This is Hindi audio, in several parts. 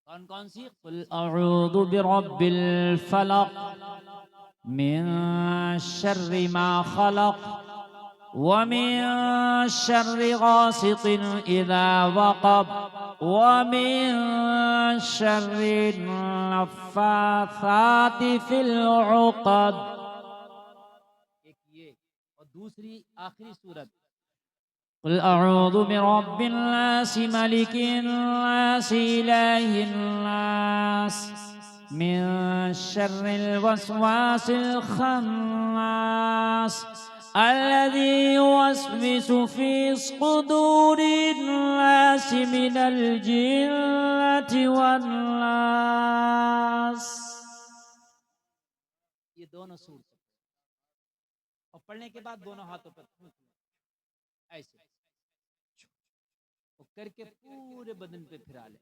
कौन कौन सी? कुल अऊज़ु बिरब्बिल फलक मिन शर्रि मा खलक व मिन शर्रि गासिकिन इज़ा वक़ब व मिन शर्रि नफ़्फ़ासाति फिल उक़द। एक ये, और दूसरी आखिरी सूरत कुल अऊज़ु बिरब्बिन नास मलिकिन नास इलाहिन नास मिन शर्रिल वस्वासिल खन्नास अल्लज़ी युवस्विसु फी सुदूरिन नास मिनल जिन्नति वन नास। ये दोनों सूरत और पढ़ने के बाद दोनों हाथों पर ऐसे करके पूरे बदन पे फिरा ले,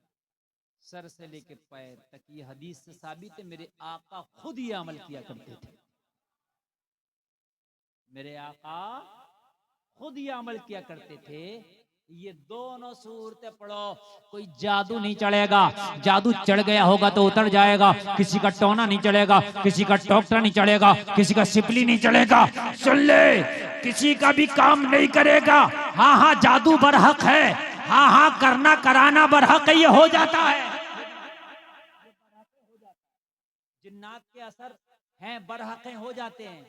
सर से लेके पैर तक। ये हदीस से साबित है, मेरे आका खुद ये अमल किया करते थे। मेरे आका खुद ये अमल किया करते थे। ये दोनों सूरतें पढ़ो, कोई जादू नहीं चढ़ेगा। जादू चढ़ गया होगा तो उतर जाएगा। किसी का टोना नहीं चढ़ेगा, किसी का डॉक्टर नहीं चढ़ेगा, किसी का सिपली नहीं चढ़ेगा। सुन ले, किसी का भी काम नहीं करेगा। हाँ हाँ, जादू बरहक है। हाँ हाँ, करना कराना बरहक है, ये हो जाता है। जिन्नात के असर हैं, बरहकें हो जाते हैं।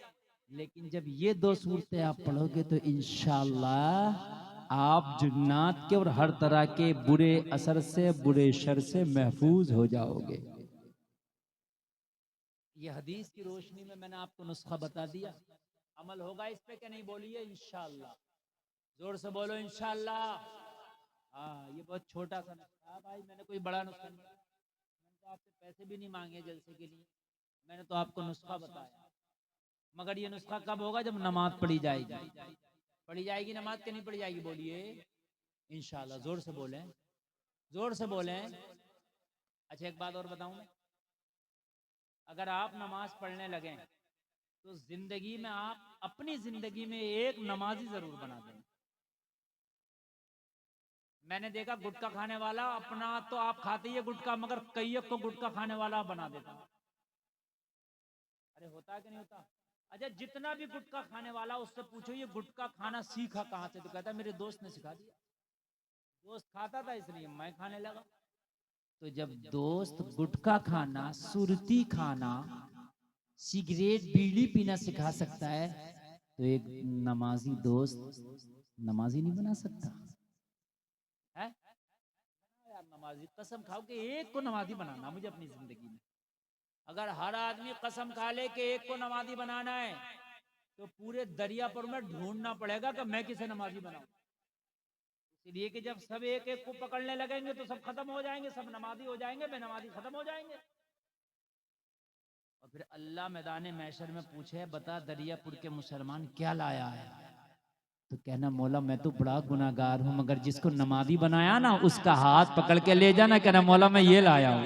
लेकिन जब ये दो सूरतें आप पढ़ोगे तो इंशाअल्लाह आप जिन्नात के और हर तरह के बुरे असर से, बुरे शर से महफूज हो जाओगे। ये हदीस की रोशनी में मैंने आपको नुस्खा बता दिया। अमल होगा इस पे कि नहीं? बोलिए इंशाअल्लाह। जोर से बोलो इंशाअल्लाह। हाँ, ये बहुत छोटा सा नुस्खा भाई, मैंने कोई बड़ा नुस्खा नहीं, मैंने तो आपसे पैसे भी नहीं मांगे जलसे के लिए। मैंने तो आपको नुस्खा बताया। मगर ये नुस्खा कब होगा? जब नमाज पढ़ी जाएगी। पढ़ी जाएगी नमाज के नहीं पढ़ी जाएगी? बोलिए इंशाअल्लाह। जोर से बोलें, जोर से बोलें। अच्छा, एक बात और बताऊं मैं, अगर आप नमाज पढ़ने लगे तो जिंदगी में आप अपनी जिंदगी में एक नमाजी जरूर बना दें। मैंने देखा गुटखा खाने वाला, अपना तो आप खाते ही है गुटखा, मगर कई को गुटखा खाने वाला बना देता। अरे होता है कि नहीं होता? अच्छा, जितना भी गुटखा खाने वाला उससे पूछो ये गुटखा खाना सीखा कहाँ से, तो कहता मेरे दोस्त ने सिखा दिया। दोस्त खाता था इसलिए मैं खाने लगा। तो जब दोस्त गुटखा खाना, सुरती खाना, सिगरेट बीड़ी पीना सिखा सकता है तो एक नमाजी दोस्त नमाजी नहीं बना सकता है? यार नमाजी, कसम खाओ कि एक को नमाजी बनाना मुझे अपनी जिंदगी में। अगर हर आदमी कसम खा ले कि एक को नमाजी बनाना है तो पूरे दरियापुर में ढूंढना पड़ेगा कि मैं किसे नमाजी बनाऊं। इसलिए कि जब सब एक एक को पकड़ने लगेंगे तो सब खत्म हो जाएंगे, सब नमाजी हो जाएंगे, बेनमाजी खत्म हो जाएंगे। और फिर अल्लाह मैदान मैशर में पूछे, बता दरियापुर के मुसलमान क्या लाया है? तो कहना मौला मैं तो बड़ा गुनाहगार हूं, मगर जिसको नमाजी बनाया ना उसका हाथ पकड़ के ले जाना, कहना मौला मैं ये लाया हूं।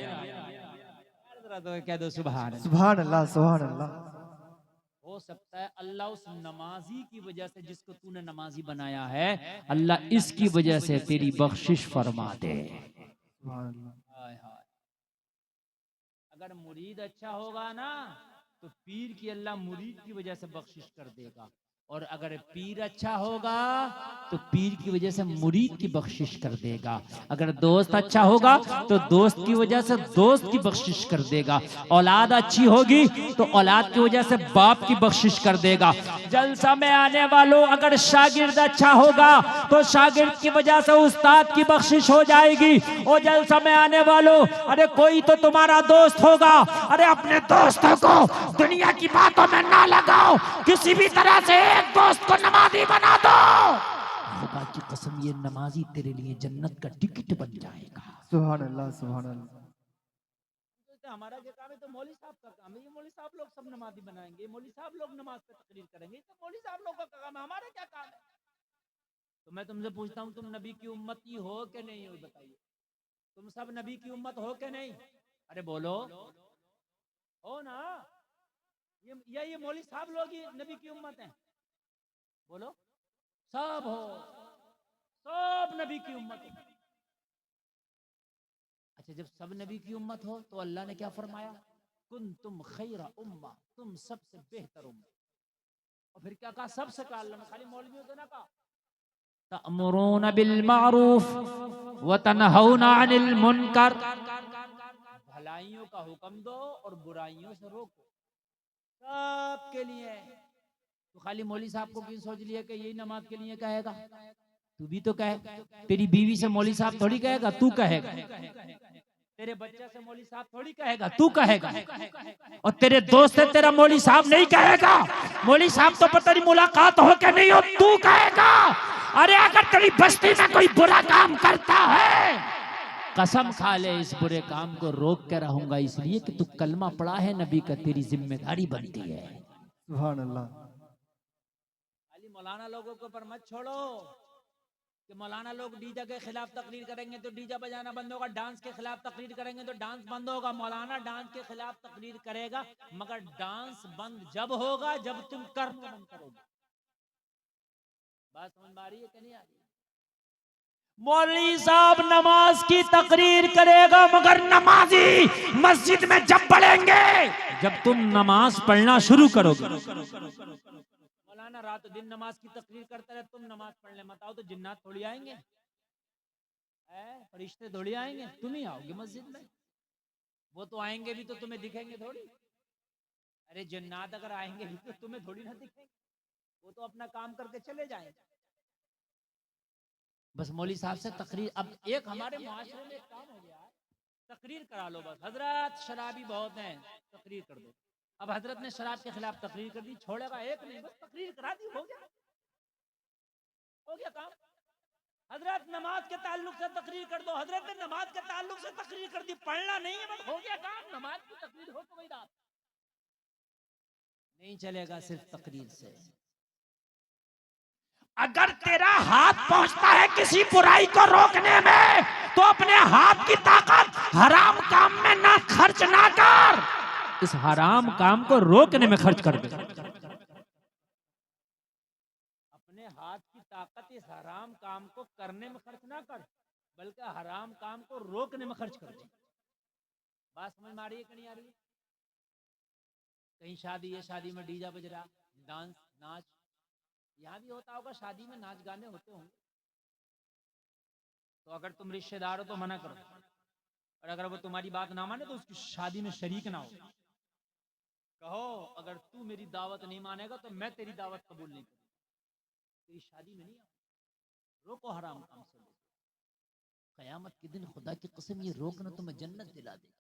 तो कह दो सुभान अल्लाह, सुभान अल्लाह। हो सकता है अल्लाह उस नमाजी की वजह से, जिसको तूने नमाजी बनाया है, अल्लाह इसकी वजह से तेरी बख्शिश फरमा दे। हाय हाय। अगर मुरीद अच्छा होगा ना तो पीर की अल्लाह मुरीद की वजह से बख्शिश कर देगा, और अगर पीर अच्छा होगा तो पीर की वजह से मुरीद की बख्शिश कर देगा। अगर दोस्त अच्छा होगा तो दोस्त की वजह से दोस्त की बख्शिश कर देगा। औलाद अच्छी होगी तो औलाद की वजह से बाप की बख्शिश कर देगा। जलसा में आने वालों, अगर शागिर्द अच्छा होगा तो शागिर्द की वजह से उस्ताद की बख्शिश हो जाएगी। और जलसा में आने वालों, अरे कोई तो तुम्हारा दोस्त होगा, अरे अपने दोस्तों को दुनिया की बातों में ना लगाओ, किसी भी तरह से एक दोस्त को नमाजी बना दो। खुदा की कसम ये नमाजी तेरे लिए जन्नत का टिकट बन जाएगा। सुभान अल्लाह, सुभान अल्लाह। हमारा क्या काम है? तो मौली साहब का काम है। ये मौली साहब लोग सब नमाजी बनाएंगे, मौली साहब लोग नमाज पे तकरीर करेंगे, तो मौली साहब लोग का काम है, हमारा क्या काम है? तो मैं तुमसे पूछता हूँ, तुम नबी की उम्मती हो कि नहीं हो? बताइए, तुम सब नबी की उम्मत हो कि नहीं? अरे बोलो, हो ना? ये मौली साहब लोग ही नबी की उम्मत हैं? बोलो, सब हो, सब नबी की उम्मत है। अच्छा, अच्छा, जब सब नबी की उम्मत हो तो अल्लाह ने क्या फरमाया, कुन तुम खैरा उम्मा, तुम सबसे बेहतर उम्मत। और फिर क्या कहा, सबसे कहा अल्लाह ने, खाली मौलवियों को ना कहा। तअमुरून बिल मारूफ व तनहौना अनिल मुनकर, भलाइयों का हुक्म दो और बुराइयों से रोको, सबके लिए है। तो खाली मौली साहब को क्यों सोच लिया कि यही नमाज के लिए कहेगा? तू भी तो कहे। तेरी बीवी से मौली साहब थोड़ी कहेगा, तू कहेगा। तेरे बच्चे से मौली साहब थोड़ी कहेगा, तू कहेगा। और तेरे दोस्त से तेरा मौली साहब नहीं कहेगा। मौली साहब तो पता नहीं मुलाकात हो क्या नहीं हो, तू कहेगा। अरे अगर तेरी बस्ती में कोई बुरा काम करता है, कसम खा ले इस बुरे काम को रोक के रहूंगा, इसलिए कि तू कलमा पढ़ा है नबी का, तेरी जिम्मेदारी बनती है। सुभान अल्लाह। खाली मौलाना लोगों के ऊपर मत छोड़ो कि मौलाना लोग डीजे के खिलाफ तकरीर करेंगे तो डीजे बजाना बंद होगा, डांस के खिलाफ तकरीर करेंगे तो डांस बंद होगा। मौलाना डांस के खिलाफ तकरीर करेगा, मगर डांस बंद जब होगा जब तुम करना बंद करोगे। बात समझ में आ रही है कि नहीं आ रही? मौलवी साहब नमाज की तकरीर करेगा, मगर नमाजी मस्जिद में जब पढ़ेंगे जब तुम नमाज पढ़ना शुरू करोगे। मौलाना रात दिन नमाज की तकरीर करते रहे, तुम नमाज पढ़ने मत आओ तो जिन्नात थोड़ी आएंगे, फरिश्ते थोड़ी आएंगे, तुम ही आओगे मस्जिद में। वो तो आएंगे भी तो तुम्हें दिखेंगे थोड़ी। अरे जिन्नात अगर आएंगे भी तो तुम्हें थोड़ी ना दिखेंगे, वो तो अपना काम करके चले जाएंगे। बस मौली साहब से तकरीर, अब एक हमारे मुआशरे में एक काम हो गया है, तकरीर करा लो बस। हजरत शराबी बहुत हैं, तकरीर कर दो। अब हजरत ने शराब के खिलाफ तकरीर कर दी, छोड़ेगा एक नहीं, बस तकरीर करा दी, हो गया काम। हजरत नमाज के ताल्लुक से तकरीर कर दो, हजरत ने नमाज के ताल्लुक से तकरीर कर दी, पढ़ना नहीं है, बस हो गया काम। नमाज की तकरीर हो तो वही रात नहीं चलेगा सिर्फ तकरीर से। अगर तेरा हाथ पहुंचता है किसी बुराई को रोकने में, तो अपने हाथ की ताकत हराम काम में ना खर्च ना कर, इस हराम काम को रोकने में खर्च कर दे। अपने हाथ की ताकत इस हराम काम को करने में खर्च ना कर, बल्कि हराम काम को रोकने में खर्च कर दे। बात समझ में आ रही है कि नहीं आ रही है? कहीं शादी है, शादी में डीजे बज रहा, डांस नाच, यहाँ भी होता होगा, शादी में नाच गाने होते होंगे। तो अगर तुम रिश्तेदार हो तो मना करो, और अगर वो तुम्हारी बात ना माने तो उसकी शादी में शरीक ना हो। कहो अगर तू मेरी दावत नहीं मानेगा तो मैं तेरी दावत कबूल नहीं करूंगा, तेरी शादी में नहीं आऊंगा। रोको हराम काम से। कयामत के दिन खुदा की कसम ये रोकना तुम्हें जन्नत दिला देगा।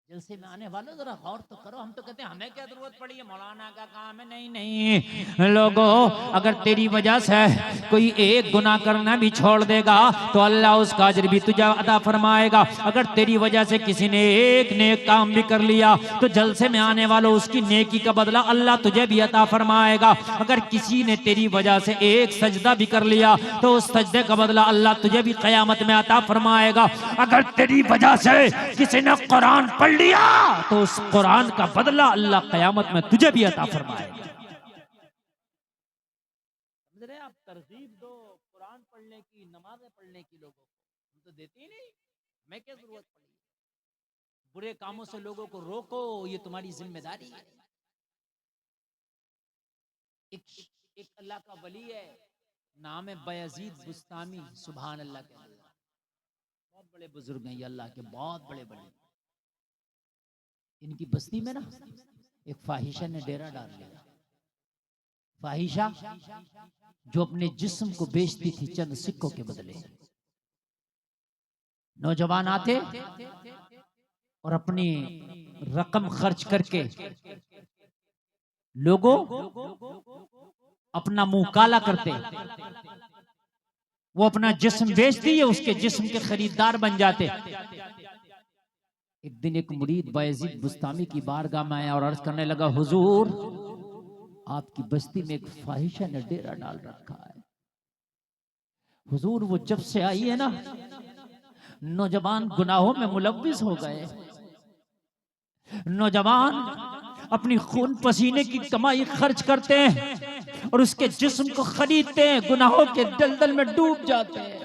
जलसे में आने वालों जरा गौर तो करो। हम तो कहते हैं हमें क्या जरूरत पड़ी है, मौलाना का काम है। नहीं नहीं लोगों, अगर तेरी वजह से कोई एक गुनाह करना भी छोड़ देगा तो अल्लाह उसका अजर भी तुझे अदा फरमाएगा। अगर तेरी वजह से किसी ने एक नेक काम भी कर लिया तो जलसे में आने वालों उसकी नेकी का बदला अल्लाह तुझे भी अता फरमाएगा। अगर किसी ने तेरी वजह से एक सजदा भी कर लिया तो उस सजदे का बदला अल्लाह तुझे भी कयामत में अता फरमाएगा। अगर तेरी वजह से किसी ने कुरान पढ़ लिया तो उस कुरान का बदला अल्लाह कयामत में तुझे भी अता फरमाएगा। समझ रहे हैं आप? तरगीब दो कुरान पढ़ने की, नमाजें पढ़ने की लोगों को, हम तो देते ही नहीं। मैं क्या जरूरत पड़ी? बुरे कामों से लोगों को रोको, ये तुम्हारी जिम्मेदारी है। एक अल्लाह का वली है, नाम है बयजीद बुस्तामी, सुभान अल्लाह के अल्लाह, बहुत बड़े बुजुर्ग हैं ये, अल्लाह के बहुत बड़े बड़े। इनकी बस्ती में ना एक फाहिशा ने डेरा डाल लिया। फाहिशा जो अपने जिस्म को बेचती थी चंद सिक्कों के बदले। नौजवान आते और अपनी रकम खर्च करके लोगों अपना मुंह काला करते, वो अपना जिस्म बेचती है, उसके जिस्म के खरीदार बन जाते। एक दिन एक मुरीद बयजीद बुस्तामी की बारगाह में आया और अर्ज करने लगा, हुजूर आपकी बस्ती में एक फाहिशा ने डेरा डाल रखा है। हुजूर वो जब से आई है ना, नौजवान गुनाहों में मुलव्विस हो गए। नौजवान अपनी खून पसीने की कमाई खर्च करते हैं और उसके जिस्म को खरीदते हैं, गुनाहों के दलदल में डूब जाते हैं।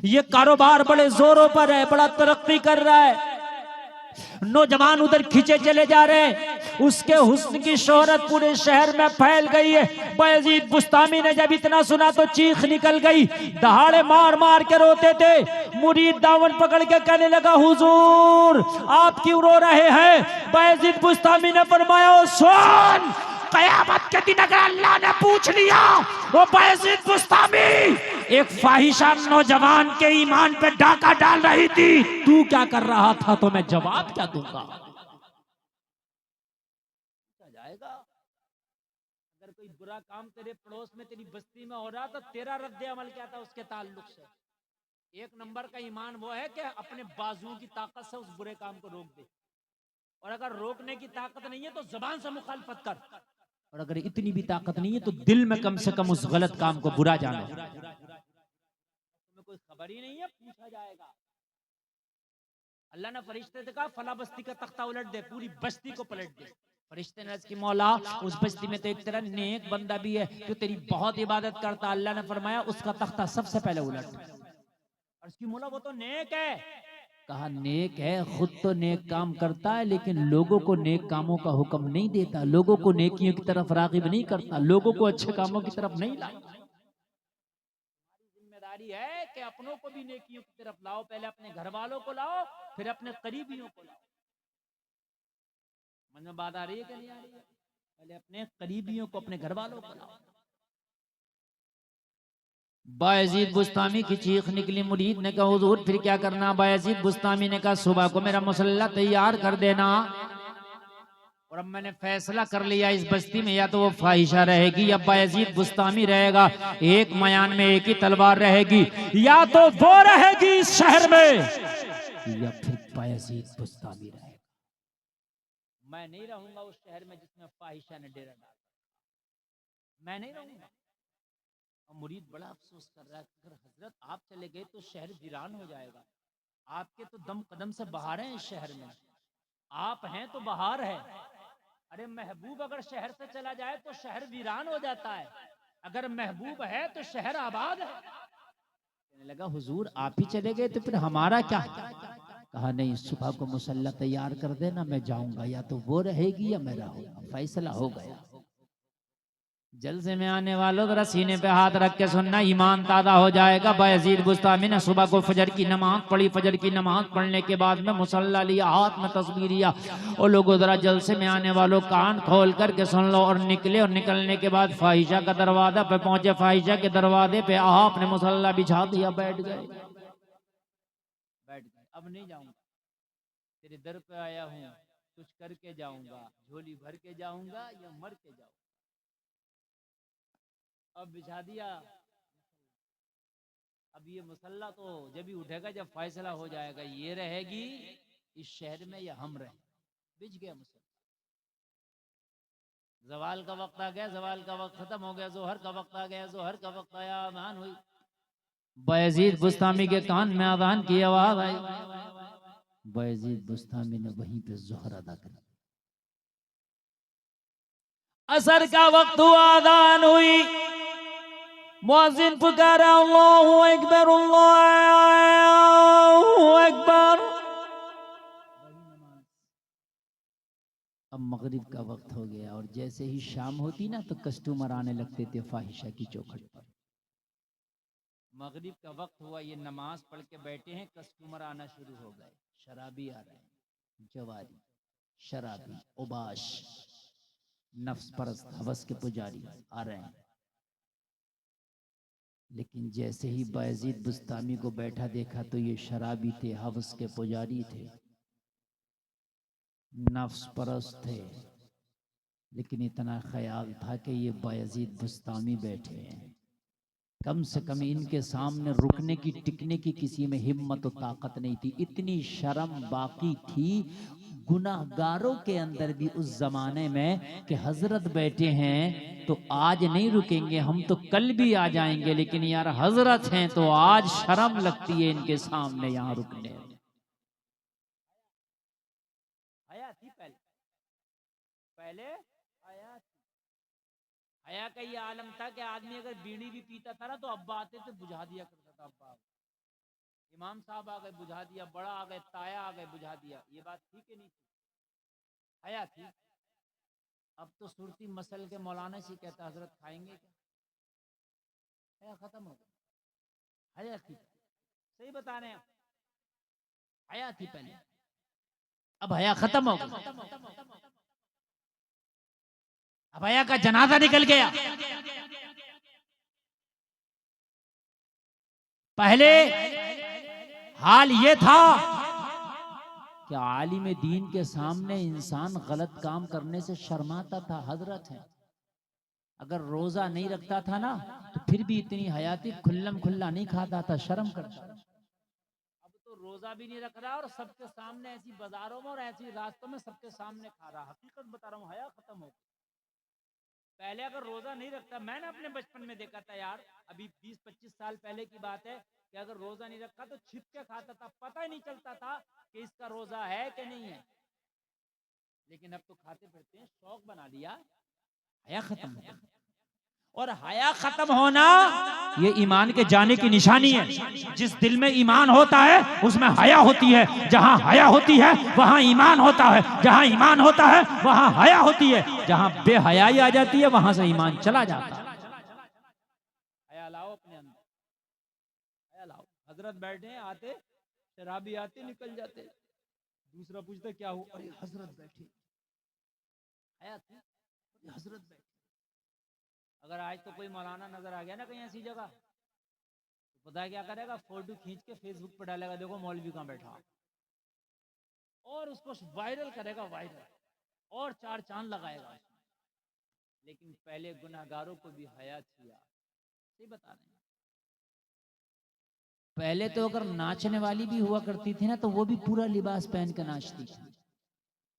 ये कारोबार बड़े जोरों पर है, बड़ा तरक्की कर रहा है। नौजवान उधर खींचे चले जा रहे हैं, उसके हुस्न की शोहरत पूरे शहर में फैल गई है। बायजीद बुस्तामी ने जब इतना सुना तो चीख निकल गई, दहाड़े मार मार के रोते थे। मुरीद दामन पकड़ के कहने लगा, हुजूर आप क्यों रो रहे हैं? बायजीद बुस्तामी ने फरमाया, सुन, कयामत के दिन अगर अल्लाह ने पूछ लिया, वो बायजीद बुस्तामी एक फाहिशा नौजवान के ईमान पे डाका डाल रही थी, तू क्या कर रहा था, तो मैं जवाब क्या दूंगा? जाएगा अगर कोई बुरा काम तेरे पड़ोस में तेरी बस्ती में हो रहा तो तेरा रद्द अमल क्या था उसके ताल्लुक से? एक नंबर का ईमान वो है कि अपने बाजुओं की ताकत से उस बुरे काम को रोक दे, और अगर रोकने की ताकत नहीं है तो जुबान से मुखालफत कर, और अगर इतनी भी ताकत नहीं है तो दिल में कम से कम उस गलत काम को बुरा जानो। तुम्हें कोई खबर ही नहीं है, पूछा जाएगा। अल्लाह ने फरिश्ते से कहा, फला बस्ती का तख्ता उलट दे, पूरी बस्ती को पलट दे। फरिश्ते ने अर्ज की, मौला उस बस्ती में तो एक तरह नेक बंदा भी है जो तेरी बहुत इबादत करता। अल्लाह ने फरमाया, उसका तख्ता सबसे पहले उलट। अर्ज की, मौला वो तो नेक है। कहा, नेक है, खुद तो नेक काम करता है, लेकिन लोगों को नेक कामों का हुक्म नहीं देता, लोगों को नेकियों की तरफ रागिब नहीं करता, लोगों को अच्छे कामों की तरफ नहीं लाता। जिम्मेदारी है कि अपनों को भी नेकियों की तरफ लाओ, पहले अपने घर वालों को लाओ, फिर अपने करीबियों को लाओ। मन में बात आ रही है कि नहीं आ रही है? पहले अपने करीबियों को, अपने घर वालों को लाओ। बायजीद बुस्तामी की चीख निकली। मुरीद ने कहा, हुजूर फिर क्या करना? बायजीद बुस्तामी ने कहा, सुबह को मेरा मुसल्ला तैयार कर देना, और अब मैंने फैसला कर लिया, इस बस्ती में या तो वो फाहिशा रहेगी या बायजीद बुस्तामी रहेगा। एक मयान में एक ही तलवार रहेगी, या तो वो रहेगी इस शहर में या फिर बायजीद बुस्तामी रहेगा। मैं नहीं रहूंगा उस शहर में जिसमें फाहिशा ने डेरा डाला, मैं नहीं रहूंगा। और मुरीद बड़ा अफसोस कर रहा है, अगर हजरत आप चले गए तो शहर वीरान हो जाएगा। आपके तो दम कदम से बाहर हैं इस शहर में, आप हैं तो बाहर है। अरे महबूब अगर शहर से चला जाए तो शहर वीरान हो जाता है, अगर महबूब है तो शहर आबाद है। कहने लगा, हुजूर आप ही चले गए तो फिर हमारा क्या? कहा, नहीं, सुबह को मुसल्ला तैयार कर देना, मैं जाऊंगा, या तो वो रहेगी या मैं रहूंगा, फैसला हो गया। जलसे में आने वालों जरा सीने पे हाथ रख के सुनना, ईमान ताजा हो जाएगा। बायजीद बुस्तामी ने सुबह को फजर की नमाज पढ़ी, फजर की नमाज पढ़ने के बाद में मुसल्ला लिया, हाथ में तस्बीह लिया। और लोगों जरा जलसे में आने वालों कान खोल करके सुन लो, और निकले, और निकलने के बाद फाहिशा का दरवाजा पे पहुंचे। फाहिशा के दरवाजे पे आपने मुसल्ला बिछा दिया, बैठ गए। अब नहीं जाऊंगा, तेरे दर पे आया हूँ, कुछ करके जाऊंगा, झोली भर के जाऊंगा या मर के जाऊंगा। अब बिछा दिया। अब ये मुसल्ला तो जब ही उठेगा जब फैसला हो जाएगा, ये रहेगी इस शहर में या हम रहें। बिछ गया मुसल्ला। जवाल का वक्त आ गया, जवाल का वक्त खत्म हो गया, जोहर का वक्त आ गया, जोहर का वक्त आया, अज़ान हुई। बायजीद बुस्तामी के कान में अज़ान की आवाज आई। बायजीद बुस्तामी ने वहीं पे जोहर अदा कर। असर का वक्त हुआ, अज़ान हुई, मुअज्जिन पुकारा, अल्लाहु अकबर, अल्लाहु अकबर। अब मगरिब का वक्त हो गया, और जैसे ही शाम होती ना तो कस्टमर आने लगते थे फाहिशा की चौखट पर। मगरिब का वक्त हुआ, ये नमाज पढ़ के बैठे हैं, कस्टमर आना शुरू हो गए। शराबी आ रहे हैं, जवारी, शराबी, उबाश, नफ्स परस्त, हवस के पुजारी आ रहे हैं। लेकिन जैसे ही बायजीद बुस्तामी को बैठा देखा तो ये शराबी थे, हवस के पुजारी थे, नफ्स परस्त थे, लेकिन इतना ख्याल था कि ये बायजीद बुस्तामी बैठे हैं, कम से कम इनके सामने रुकने की, टिकने की किसी में हिम्मत और ताकत नहीं थी। इतनी शर्म बाकी थी गुनाहगारों के अंदर भी उस जमाने में कि हजरत बैठे हैं तो आज नहीं रुकेंगे, हम तो कल भी आ जाएंगे, लेकिन यार हजरत हैं तो आज शर्म लगती है इनके सामने यहाँ रुकने। आया थी पहले आया थी। हया का ये आलम था कि आदमी अगर बीड़ी भी पीता था ना तो अब्बा आते थे बुझा दिया करता था। अब्बा इमाम साहब आ गए बुझा दिया, बड़ा आ गए, ताया आ गए बुझा दिया। ये बात थी कि नहीं थी? हया थी। अब तो सुरती मसल के मौलाना से कहता हजरत खाएंगे क्या? हया खत्म हो गई। हया थी, सही बता रहे हैं, हया थी पहले, अब हया खत्म हो गई। अब हया का जनाजा निकल गया। पहले हाल ये था कि आलिम दीन के सामने इंसान गलत काम करने से शर्माता था। हजरत है, अगर रोजा नहीं रखता था ना तो फिर भी इतनी हयाती, खुल्लम खुल्ला नहीं खाता था, शर्म करता। अब तो रोजा भी नहीं रख रहा और सबके सामने ऐसी बाजारों में और ऐसी रास्तों में सबके सामने खा रहा। हकीकत बता रहा हूँ, हया खत्म हो गई। पहले अगर रोजा नहीं रखता, मैंने अपने बचपन में देखा था यार, अभी 20-25 साल पहले की बात है, कि अगर रोजा नहीं रखा तो छिप के खाता था, पता ही नहीं चलता था कि इसका रोजा है कि नहीं है। लेकिन अब तो खाते फिरते हैं, शौक बना लिया। हया खत्म हो गया। और हया खत्म होना ये ईमान के जाने की निशानी है। जिस दिल में ईमान होता है उसमें हया होती है, जहां हया होती है वहां ईमान होता है, जहां ईमान होता है वहां हया होती है, जहां बेहयाई आ जाती है वहां से ईमान चला जाता है। हया लाओ अपने अंदर, हया लाओ। हजरत बैठे आते, शराबी आते निकल जाते, दूसरा पूछता क्या हो, अरे हजरत बैठे। हया थी, हजरत बैठे। अगर आज तो कोई मौलाना नजर आ गया ना कहीं ऐसी जगह, तो पता है क्या करेगा, फोटो खींच के फेसबुक पर डालेगा, देखो मौलवी कहां बैठा, और उसको वायरल करेगा, वायरल, और 4 चांद लगाएगा। लेकिन पहले गुनाहगारों को भी हया थी यार, सही बता रहे हैं। पहले तो अगर नाचने वाली भी हुआ करती थी ना तो वो भी पूरा लिबास पहन के नाचती थी।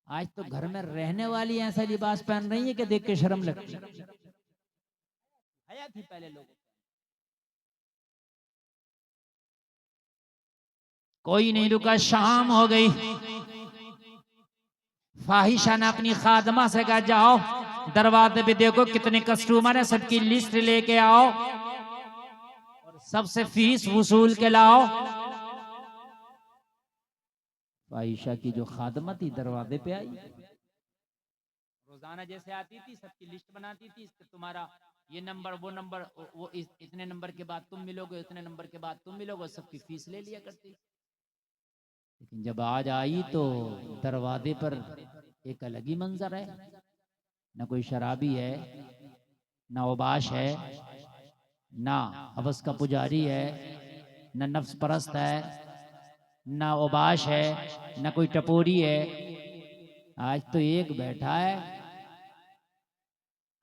आज तो घर में रहने वाली ऐसा लिबास पहन रही है कि देख के शर्म लगती है। हया थी पहले लोगों। कोई नहीं रुका, शाम हो गई। फाहिशा ने अपनी खादमा से कहा जाओ दरवाजे पे देखो कितने कस्टमर है, सबकी लिस्ट लेके आओ और सबसे फीस वसूल के लाओ। फाहिशा की जो खादमा थी दरवाजे पे आई, रोजाना जैसे आती थी, सबकी लिस्ट बनाती थी, तुम्हारा ये नंबर, वो नंबर, वो इतने नंबर के बाद तुम मिलोगे, इतने नंबर के बाद तुम मिलोगे, सबकी फीस ले लिया करती। लेकिन जब आज आई तो दरवाजे पर एक अलग ही मंजर है। न कोई शराबी है, न ओबाश है, ना हवस का पुजारी है, न नफ्स परस्त है, न ओबाश है, न कोई टपोरी है। आज तो एक बैठा है,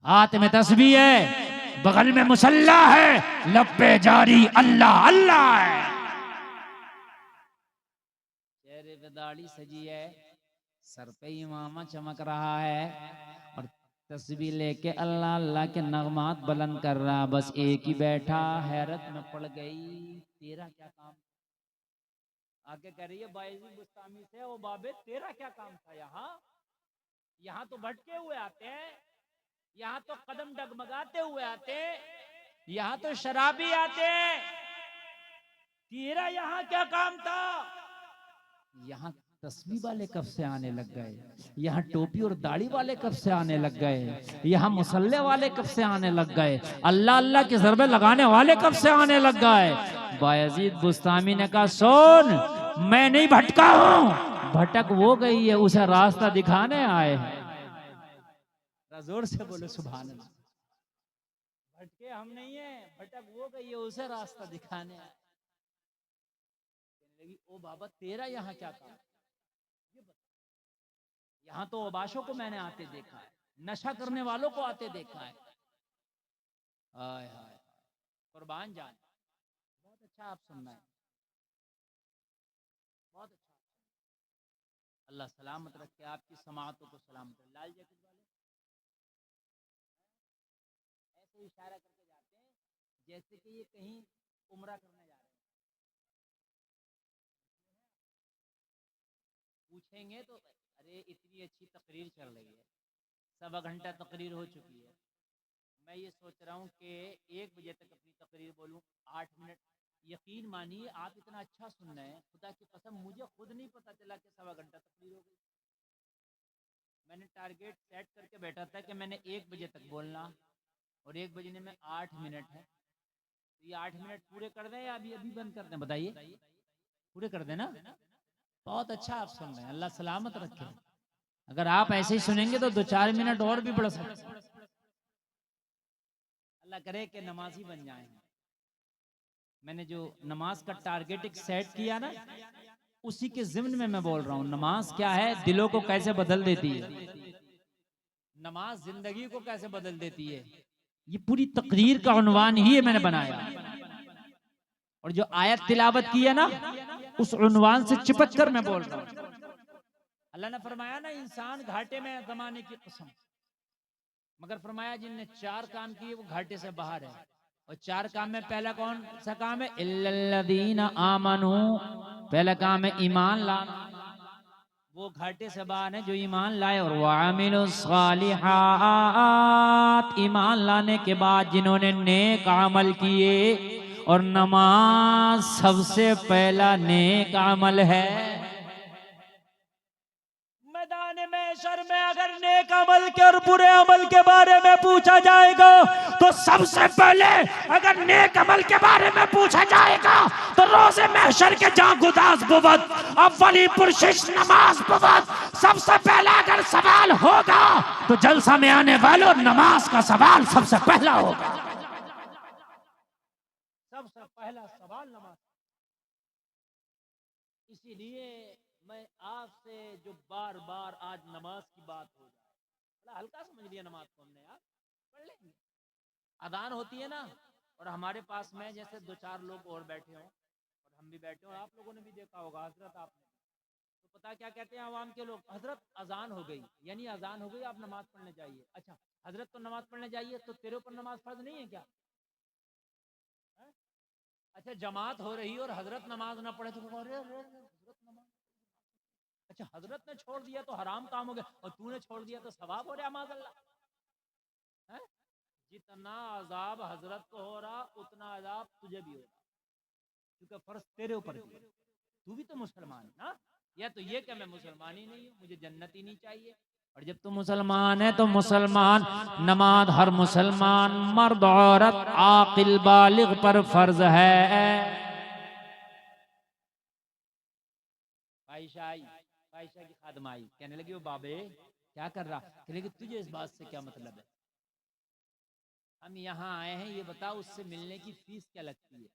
हाथ में तस्बीह है, बगल में मुसल्ला है, लब पे जारी अल्लाह अल्लाह है, चेहरे पे दाढ़ी सजी है, सर पे इमामा चमक रहा है और तस्बीह लेके अल्लाह अल्लाह के नगमात बुलंद कर रहा। बस एक ही बैठा, हैरत में पड़ गई, तेरा क्या काम। आगे कह रही है बायजीद बुस्तामी से, ओ बाबे तेरा क्या काम था यहाँ? यहाँ तो भटके हुए आते हैं, यहाँ तो कदम डगमगाते हुए आते, यहाँ तो शराबी आते, तेरा यहाँ क्या काम था? यहाँ तस्बीह वाले कब से आने लग गए, यहाँ टोपी और दाढ़ी वाले कब से आने लग गए, यहाँ मुसल्ले वाले कब से आने लग गए, अल्लाह अल्लाह के ज़रबे लगाने वाले कब से आने लग गए। बायजीद बुस्तामी ने कहा सुन, मैं नहीं भटका हूं, भटक वो गई है, उसे रास्ता दिखाने आए हैं। जोर से बोले सुभान अल्लाह। भटके हम नहीं है, भटक वो गई है, उसे रास्ता दिखाने आए। कहने लगी ओ बाबा तेरा यहाँ क्या काम, यहाँ तो ओबाशों को मैंने आते देखा है, नशा करने वालों को आते देखा है। हाय हाय कुर्बान जान, बहुत अच्छा आप सुनना है, बहुत अच्छा। अल्लाह सलामत रखे, आपकी समातों को सलामत रखे। लाल जैकेट वाले ऐसे इशारा करके जाते हैं जैसे कि ये कहीं उम्रा करने जा रहे हैं। पूछेंगे तो अरे इतनी अच्छी तकरीर चल रही है, 1.25 घंटा तकरीर हो चुकी है, मैं ये सोच रहा हूँ कि 1 बजे तक अपनी तकरीर बोलूँ, 8 मिनट यकीन मानिए आप इतना अच्छा सुन रहे हैं, खुदा की कसम मुझे खुद नहीं पता चला कि 1.25 घंटा तकरीर हो गई। मैंने टारगेट सेट करके बैठा था कि मैंने 1 बजे तक बोलना, और 1 बजने में 8 मिनट है। तो ये 8 मिनट पूरे कर दें या अभी अभी बंद कर दें, बताइए। पूरे कर दें ना? बहुत अच्छा आप सुन रहे हैं, अल्लाह सलामत रखे। अगर आप ऐसे ही सुनेंगे तो 2-4 मिनट और भी बढ़ सकते हैं। अल्लाह करे कि नमाजी बन जाएं। मैंने जो नमाज का टारगेट एक सेट किया ना, उसी के ज़िम्न में मैं बोल रहा हूँ। नमाज क्या है, दिलों को कैसे बदल देती है, नमाज जिंदगी को कैसे बदल देती है, ये पूरी तकरीर का उन्वान ही मैंने बनाया। और जो आयत तिलावत की है ना, उस उन्वान से चिपक कर मैं बोल रहा हूँ। अल्लाह ने फरमाया ना, इंसान घाटे में जमाने की कसम, मगर फरमाया जिनने 4 काम किए वो घाटे से बाहर है। और 4 काम में पहला कौन सा काम है? इल्लल्लज़ीना आमनू, पहला काम है ईमान लाना। वो घाटे से बाहर है जो ईमान लाए। और वामिलुस्सालिहात, ईमान लाने के बाद जिन्होंने नेक अमल किए, और नमाज सबसे पहला नेक अमल है। मैदान महशर में अगर नेक अमल के और बुरे अमल के बारे में पूछा जाएगा तो सबसे पहले, अगर नेक अमल के बारे में पूछा जाएगा तो रोज़े महशर के जहां गुदास बुवत अव्वली पुरशिश नमाज बुवत, सबसे पहला अगर सवाल होगा तो जलसा में आने वालों नमाज का सवाल सबसे पहला होगा। सबसे पहला सवाल नमाज। इसीलिए मैं आपसे जो बार बार आज नमाज की बात हो जाए, बड़ा हल्का समझ लिया नमाज को हमने, यार पढ़ लेंगे। अदान होती है ना, और हमारे पास में जैसे 2-4 लोग और बैठे हों, और हम भी बैठे हों, आप लोगों ने भी देखा होगा, हजरत आपने तो पता क्या कहते हैं आवाम के लोग, हजरत अजान हो गई, यानी अजान हो गई, आप नमाज पढ़ने जाइए। अच्छा हजरत तो नमाज पढ़ने जाइए, तो तेरे ऊपर नमाज फर्ज नहीं है क्या? है? अच्छा जमात हो रही और हजरत नमाज ना पढ़े तो अरे हजरत नमाज, अच्छा हजरत ने छोड़ दिया तो हराम काम हो गया, और तूने छोड़ दिया तो सवाब हो रहा, माज़अल्लाह। है? जितना अजाब हजरत को हो रहा उतना अजाब तुझे भी हो रहा, क्योंकि फर्ज तेरे ऊपर भी है। तू भी तो मुसलमान है ना, या तो ये कि मैं मुसलमान ही नहीं हूँ, मुझे जन्नत ही नहीं चाहिए। और जब तू मुसलमान है तो मुसलमान नमाज हर मुसलमान मर्द औरत आकिल बालिग पर फर्ज है। आयशा आई, आयशा की खादमा आई, कहने लगी वो बाबे क्या कर रहा, कहने लगी तुझे इस बात से क्या मतलब है, हम यहाँ आए हैं, ये बताओ उससे मिलने की फीस क्या लगती है,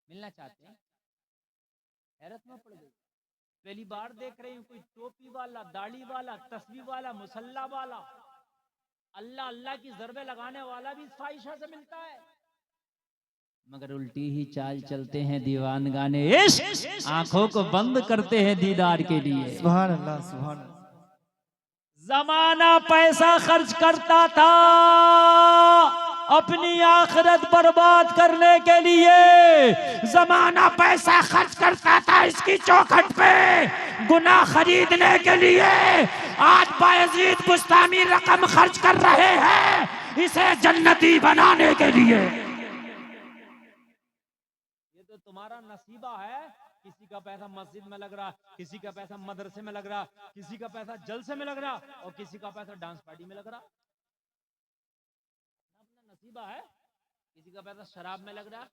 मिलना चाहते हैं। हैरत में पड़ गई, पहली बार देख रही हूँ कोई टोपी वाला, दाढ़ी वाला, तस्बीह वाला, मुसल्ला वाला, अल्लाह अल्लाह की ज़रबे लगाने वाला भी फाहिशा से मिलता है। मगर उल्टी ही चाल चलते हैं दीवान गाने इश्क, आंखों को बंद करते हैं दीदार के लिए। सुभान अल्लाह, सुभान अल्लाह। जमाना पैसा खर्च करता था अपनी आखिरत बर्बाद करने के लिए, जमाना पैसा खर्च करता था इसकी चौखट पे गुनाह खरीदने के लिए। आज बायजीद बुस्तामी रकम खर्च कर रहे हैं इसे जन्नती बनाने के लिए। ये तो तुम्हारा नसीबा है, किसी का पैसा मस्जिद में लग रहा, किसी का पैसा मदरसे में लग रहा, किसी का पैसा जलसे में लग रहा, और किसी का पैसा डांस पार्टी में लग रहा। अपना नसीबा है, किसी का पैसा शराब में लग रहा,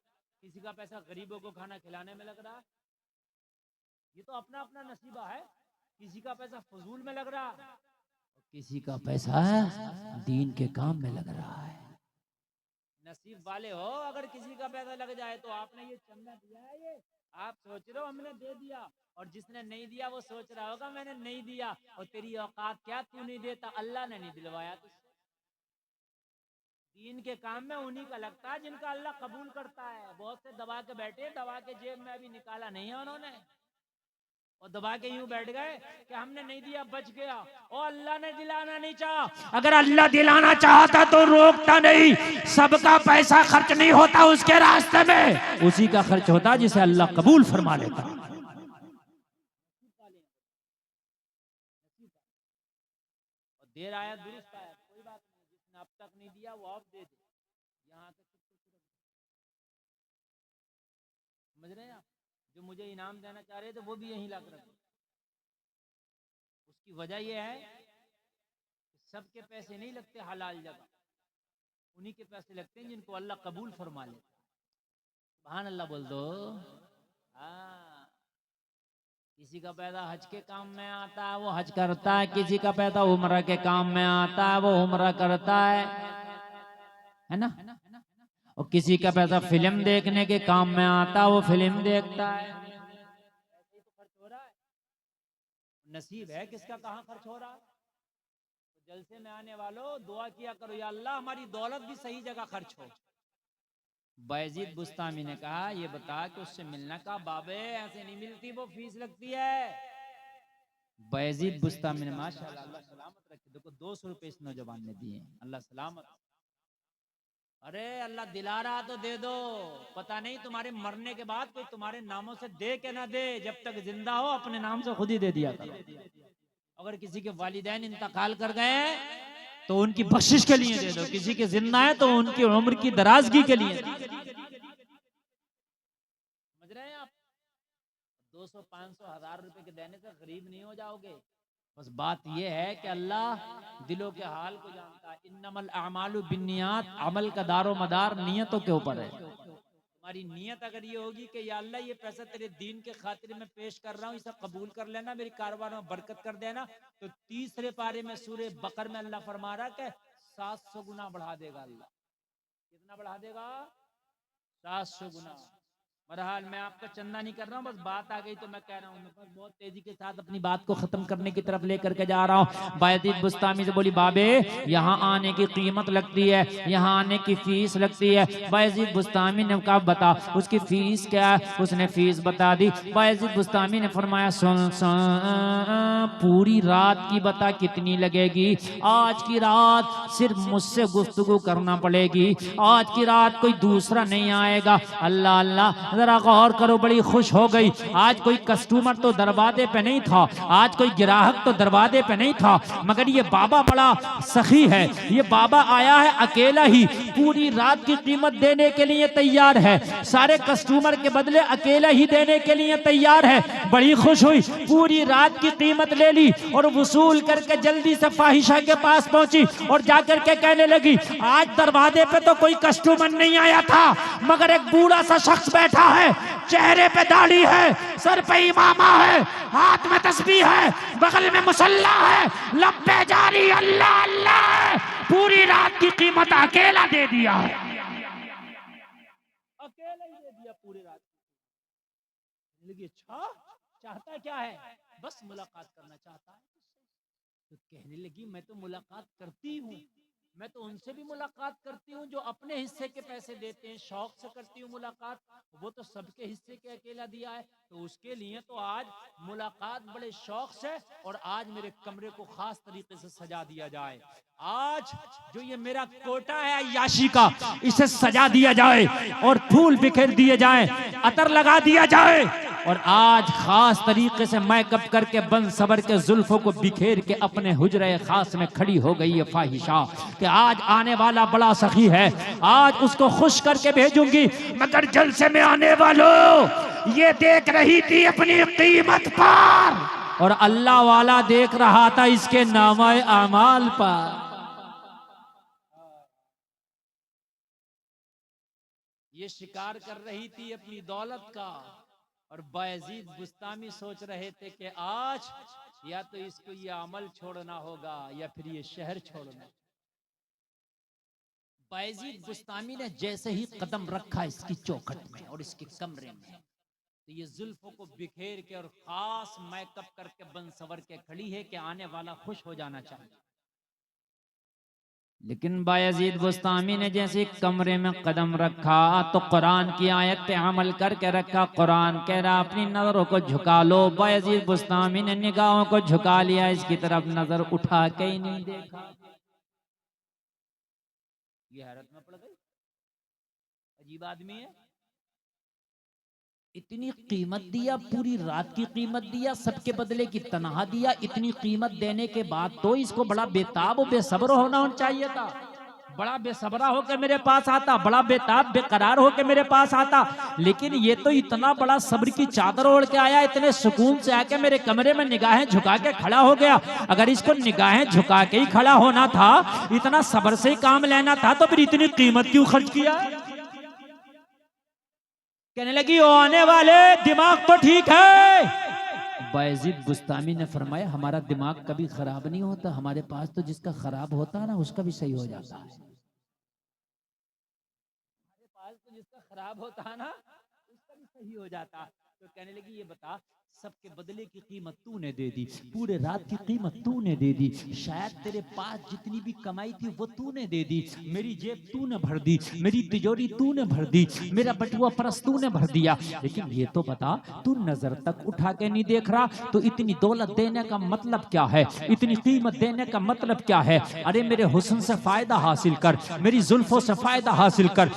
किसी का पैसा गरीबों को खाना खिलाने में लग रहा। ये तो अपना अपना नसीबा है, किसी का पैसा फजूल में लग रहा, और किसी का पैसा दीन के काम में लग रहा है। नसीब वाले हो अगर किसी का पैसा लग जाए तो। आपने ये चंदा दिया है, ये आप सोच रहे हो हमने दे दिया, और जिसने नहीं दिया वो सोच रहा होगा मैंने नहीं दिया, और तेरी औकात क्या, तू नहीं देता, अल्लाह ने नहीं दिलवाया तुझसे। दीन के काम में उन्हीं का लगता है जिनका अल्लाह कबूल करता है। बहुत से दबा के बैठे, दबा के जेब में अभी निकाला नहीं है उन्होंने, और दबा के यूं बैठ गए कि हमने नहीं दिया बच गया, और अल्लाह ने दिलाना नहीं चाहा। अगर अल्लाह दिलाना चाहता तो रोकता नहीं, सबका पैसा खर्च नहीं होता उसके रास्ते में, उसी का खर्च होता जिसे अल्लाह कबूल फरमा लेता। और देर आया दुरुस्त आया, कोई बात नहीं, जिसने अब तक नहीं दिया वो अब दे दे। यहाँ समझ रहे हैं आप? जो मुझे इनाम देना चाह रहे थे वो भी यहीं ला कर रखे। उसकी वजह यह है कि सबके पैसे नहीं लगते हलाल जगह, उन्हीं के पैसे लगते हैं जिनको अल्लाह कबूल फरमा लेता है। सुभान अल्लाह बोल दो। हाँ, किसी का पैदा हज के काम में आता है वो हज करता है, किसी का पैदा उम्र के काम में आता है वो उम्र करता है ना। और किसी का पैसा फिल्म देखने के काम में आता है वो फिल्म देखता है। ऐसे ही तो खर्च हो रहा है। नसीब है किसका कहाँ खर्च हो रहा है। तो जलसे में आने वालों दुआ किया करो, या अल्लाह हमारी दौलत भी सही जगह खर्च हो। बायजीद बुस्तामी ने कहा, ये बता कि उससे मिलना का बाबे ऐसे नहीं मिलती, वो फीस लगती है। बायजीद बुस्तामी ने माशाअल्लाह अल्लाह सलामत रखे, देखो 200 रुपए इस नौजवान ने दिए, अल्लाह सलामत। अरे अल्लाह दिला रहा तो दे दो, पता नहीं तुम्हारे मरने के बाद कोई तुम्हारे नामों से दे के ना दे, जब तक जिंदा हो अपने नाम से खुद ही दे दिया करो। अगर किसी के वालिदैन इंतकाल कर गए तो उनकी बख्शिश के लिए दे दो, किसी के जिंदा है तो उनकी उम्र की दराजगी के लिए। समझ रहे हैं आप? 200, 500, 1000 रुपए के देने से गरीब नहीं हो जाओगे। बस बात यह है कि अल्लाह दिलों के हाल को जानता है। इन्नमल अमालु बिन्नियात, अमल का दारो मदार नियतों के ऊपर है। तुम्हारी नियत अगर ये होगी कि या अल्लाह ये पैसा तेरे दीन के खातिर में पेश कर रहा हूँ, इसे कबूल कर लेना, मेरी कारोबार में बरकत कर देना, तो तीसरे पारे में सूरे बकर में अल्लाह फरमा रहा कि 700 गुना बढ़ा देगा अल्लाह। कितना बढ़ा देगा? 700 गुना। बहरहाल मैं आपका चंदा नहीं कर रहा हूँ, बस बात आ गई तो मैं कह रहा हूँ। बस बहुत तेजी के साथ अपनी बात को खत्म करने की तरफ लेकर के जा रहा हूँ। बायजीद बुस्तामी से बोली, बाबे यहाँ आने की कीमत लगती है, यहाँ आने की फीस लगती है। बायजीद बुस्तामी ने कहा बता उसकी फीस क्या है। उसने फीस बता दी। बायजीद बुस्तामी ने फरमाया सुन पूरी रात की बता कितनी लगेगी। आज की रात सिर्फ मुझसे गुफ्तगू करना पड़ेगी, आज की रात कोई दूसरा नहीं आएगा। अल्लाह अल्लाह, जरा गौर करो, बड़ी खुश हो गई। आज कोई कस्टमर तो दरवाजे पे नहीं था, आज कोई ग्राहक तो दरवाजे पे नहीं था, मगर ये बाबा बड़ा सखी है। ये बाबा आया है अकेला ही, पूरी रात की कीमत देने के लिए तैयार है, सारे कस्टमर के बदले अकेला ही देने के लिए तैयार है। बड़ी खुश हुई, पूरी रात की कीमत ले ली और वसूल करके जल्दी से फाहिशा के पास पहुंची और जाकर के कहने लगी, आज दरवाजे पे तो कोई कस्टमर नहीं आया था, मगर एक बूढ़ा सा शख्स बैठा है, चेहरे पे दाढ़ी है, सर पे इमामा है, हाथ में तस्बीह है, बगल में मुसल्ला है, लब्बे जारी अल्लाह अल्लाह, पूरी रात की कीमत अकेला दे दिया है। अकेला ही दे दिया पूरी रात की। लगी अच्छा चाहता क्या है? बस मुलाकात करना चाहता है। तो कहने लगी मैं तो मुलाकात करती हूँ, मैं तो उनसे भी मुलाकात करती हूँ जो अपने हिस्से के पैसे देते हैं, शौक से करती हूँ मुलाकात, वो तो सबके हिस्से के अकेला दिया है, तो उसके लिए तो आज मुलाकात बड़े शौक से, और आज मेरे कमरे को खास तरीके से सजा दिया जाए। आज जो ये मेरा कोटा है अय्याशी का, इसे सजा दिया जाए और फूल बिखेर दिए जाए, अतर लगा दिया जाए, और आज खास तरीके से मैकअप करके बन सबर के जुल्फों को बिखेर के अपने हुजरे खास में खड़ी हो गई है फाहिशा कि आज आने वाला बड़ा सखी है, आज उसको खुश करके भेजूंगी। मगर जलसे में आने वालों ये देख रही थी अपनी कीमत पर, और अल्लाह वाला देख रहा था इसके नामाए अमाल पर। ये शिकार कर रही थी अपनी दौलत का, और बायजीद बुस्तामी सोच रहे थे कि आज या तो इसको ये अमल छोड़ना होगा या फिर ये शहर छोड़ना। बायजीद बुस्तामी ने जैसे ही कदम रखा इसकी चौखट में और इसके कमरे में, तो ये जुल्फों को बिखेर के और खास मेकअप करके बन सवर के खड़ी है कि आने वाला खुश हो जाना चाहिए। लेकिन बायजीद बुस्तामी ने जैसे कमरे में कदम रखा तो कुरान की आयत पे अमल करके रखा। कुरान कह रहा अपनी नजरों को झुका लो। बायजीद बुस्तामी ने निगाहों को झुका लिया, इसकी तरफ नजर उठा के ही नहीं देखा। ये हैरत में पड़ गई, अजीब आदमी है। इतनी कीमत दिया, पूरी रात की कीमत दिया, सबके बदले की तनहा दिया। इतनी कीमत देने के बाद तो इसको बड़ा बेताब और बेसब्र होना चाहिए था। बड़ा बेसब्रा होकर मेरे पास आता, बड़ा बेताब बेकरार होकर मेरे पास आता, लेकिन ये तो इतना बड़ा सब्र की चादर ओढ़ के आया, इतने सुकून से आके मेरे कमरे में निगाहें झुका के खड़ा हो गया। अगर इसको निगाहें झुका के ही खड़ा होना था, इतना सब्र से ही काम लेना था, तो फिर इतनी कीमत क्यों खर्च किया? कहने लगी, ओ आने वाले, दिमाग तो ठीक है। बायजीद बुस्तामी ने फरमाया, हमारा दिमाग कभी खराब नहीं होता, हमारे पास तो जिसका खराब होता है ना, उसका भी सही हो जाता है। हमारे पास तो जिसका खराब होता है ना, उसका भी सही हो जाता। तो कहने लगी, ये बता, सबके बदले की कीमत तूने दे दी, पूरे रात की कीमत तूने दे दी, शायद तेरे पास जितनी भी कमाई थी वो तूने दे दी, मेरी जेब तूने भर दी, मेरी तिजोरी तूने भर दी, मेरा बटुआ परस तूने भर दिया, लेकिन ये तो बता, तू नजर तक उठा के नहीं देख रहा, तो इतनी दौलत देने का मतलब क्या है, इतनी कीमत देने का मतलब क्या है? अरे मेरे हुस्न से फायदा हासिल कर, मेरी जुल्फों से फायदा हासिल कर,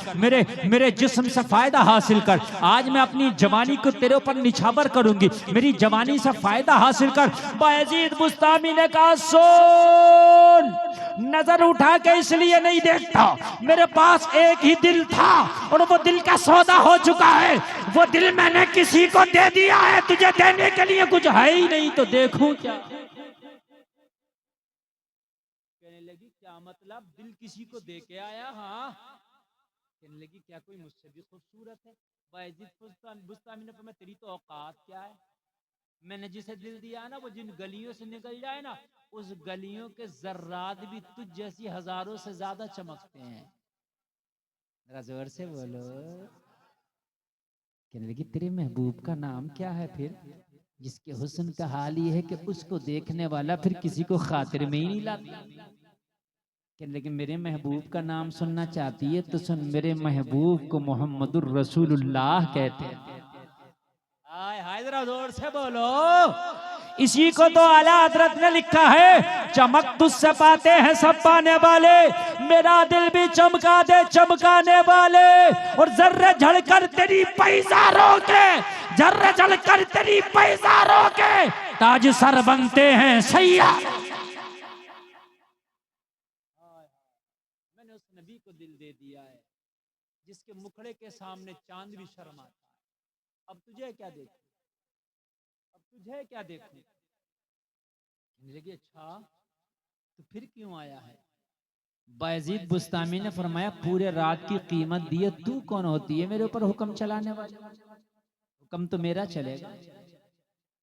मेरे जिस्म से फायदा हासिल कर। आज मैं अपनी जवानी को तेरे ऊपर निछावर करूंगी, मेरी जवानी से फायदा हासिल कर। बायजीद बुस्तामी ने कहा, सुन, नजर उठा के इसलिए नहीं देखता, मेरे पास एक ही दिल था और वो दिल का सौदा हो चुका है, वो दिल मैंने किसी को दे दिया है, तुझे देने के लिए कुछ है ही नहीं, तो देखूं क्या? कहने लगी, क्या मतलब, दिल किसी को दे के आया? हाँ। कहने लगी, क्या कोई मुझसे भी खूबसूरत है? बायजीद बुस्तामी ने फरमाया, तेरी तो औकात क्या है? मैंने जिसे दिल दिया ना, वो जिन गलियों से निकल जाए ना, उस गलियों के जर्रात भी तुझ जैसी हजारों से ज्यादा चमकते हैं। जरा जोर से बोलो। कहने लगी, तेरे महबूब का नाम क्या है फिर, जिसके हुस्न का हाल ये है कि उसको देखने वाला फिर किसी को खातिर में ही नहीं लाता? कहने लगी, मेरे महबूब का नाम सुनना चाहती है तो सुन, मेरे महबूब को मोहम्मदुर रसूलुल्लाह कहते हैं। हाय हाय, जरा जोर से बोलो। इसी को तो आला हजरत ने लिखा है, चमक तुझसे पाते हैं सब पाने वाले, मेरा दिल भी चमका दे चमकाने वाले, और जर्रे झड़कर तेरी पैजारों के, जर्रे झड़कर तेरी पैजारों के ताज सर बनते हैं सैया। मैंने उस नबी को दिल दे दिया है जिसके मुखड़े के सामने चांद भी शर्माता है। अब तुझे क्या देखूं, अब तुझे क्या देखूं? लगी, अच्छा तो फिर क्यों आया है? बायजीद बुस्तामी ने फरमाया, पूरे रात की कीमत दिए, तू कौन होती है मेरे ऊपर हुक्म चलाने वाली? हुक्म तो मेरा चलेगा,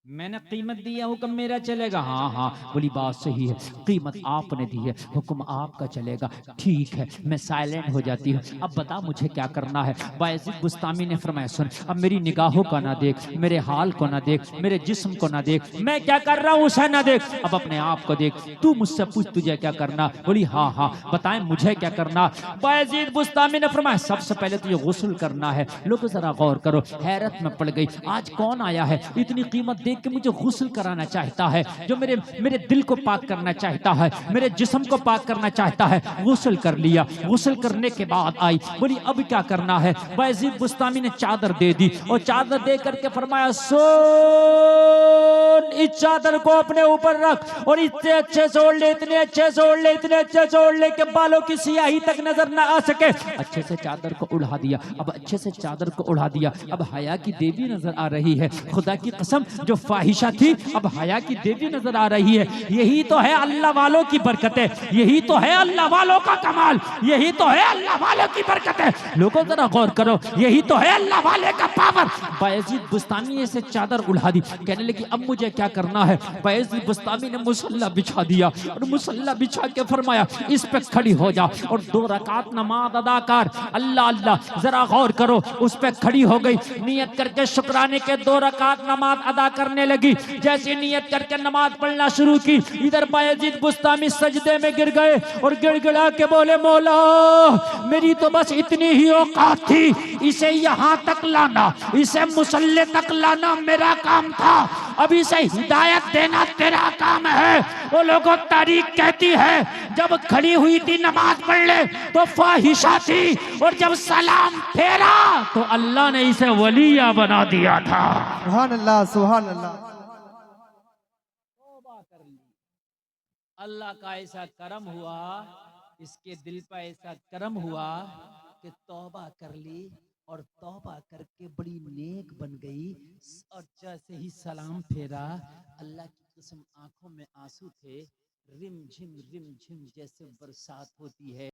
मैंने कीमत दी है, हुक्म मेरा चलेगा। हाँ हाँ, बोली बात सही है, कीमत आपने दी है, हुक्म आपका चलेगा, ठीक है। मैं साइलेंट हो जाती हूँ। अब बता मुझे क्या करना है? बायजीद बुस्तामी ने फरमाया, सुन, अब मेरी निगाहों का ना देख, मेरे हाल को ना देख, मेरे जिस्म को ना देख, मैं क्या कर रहा हूँ उसे ना देख, अब अपने आप को देख, तू मुझसे पूछ तुझे क्या करना? बोली हाँ हाँ बताएं मुझे क्या करना? बायजीद बुस्तामी ने फरमाया, सबसे पहले तुझे गुस्ल करना है। लोग जरा गौर करो, हैरत में पड़ गई, आज कौन आया है इतनी कीमत देख के मुझे गुस्ल कराना चाहता है, जो मेरे दिल को पाक करना चाहता है, मेरे जिस्म को पाक करना चाहता है। गुस्ल कर लिया, गुस्ल करने के बाद आई, बोली अब क्या करना है? बायजीद बुस्तामी ने चादर दे दी और चादर दे करके फरमाया, सुन, इस चादर को अपने ऊपर रख और इतने अच्छे से ओढ़ ले, इतने अच्छे से ओढ़ ले, इतने अच्छे से ओढ़ ले कि बालों की सियाही तक नजर ना आ सके। अच्छे से चादर को उड़ा दिया, अब अच्छे से चादर को उड़ा दिया, अब हया की देवी नजर आ रही है। खुदा की कसम, जो फाहिशा थी अब हया की देवी नजर आ रही है। यही तो है अल्लाह वालों की बरकतें, यही तो है अल्लाह वालों का कमाल, यही तो है अल्लाह वालों की बरकतें। लोगों जरा गौर करो, यही तो है अल्लाह वाले का पावर। बायजीद बुस्तामी से चादर उड़ा दी, कहने लगी अब मुझे क्या करना है? बायजीद बुस्तामी ने मुसल्ला बिछा दिया और मुसल्ला बिछा के फरमाया, इस पे खड़ी हो जा और 2 रकात नमाज अदा कर। अल्लाह अल्लाह, जरा गौर करो, उस पे खड़ी हो गई, नियत करके शुक्राने के 2 रकात नमाज अदा करने लगी। जैसे नियत करके नमाज पढ़ना शुरू की, इधर बायजीद बुस्तामी सजदे में गिर गए और गिड़गिड़ा के बोले, मौला मेरी तो बस इतनी ही औकात थी, इसे यहाँ तक लाना, इसे मुसल्ले तक लाना मेरा काम था, अब इसे हिदायत देना तेरा काम है। वो लोगों तारीख कहती है, जब खड़ी हुई थी नमाज पढ़ ले तो फाहिशा थी, और जब सलाम फेरा तो अल्लाह ने इसे वलिया बना दिया था। सुभान अल्लाह, सुभान अल्लाह। तौबा कर ली, अल्लाह का ऐसा करम हुआ इसके दिल पर ऐसा करम हुआ कि तौबा कर ली और तौबा करके बड़ी नेक बन गई। और जैसे ही सलाम फेरा, अल्लाह की कसम आंखों में आंसू थे। रिम झिम जैसे बरसात होती है।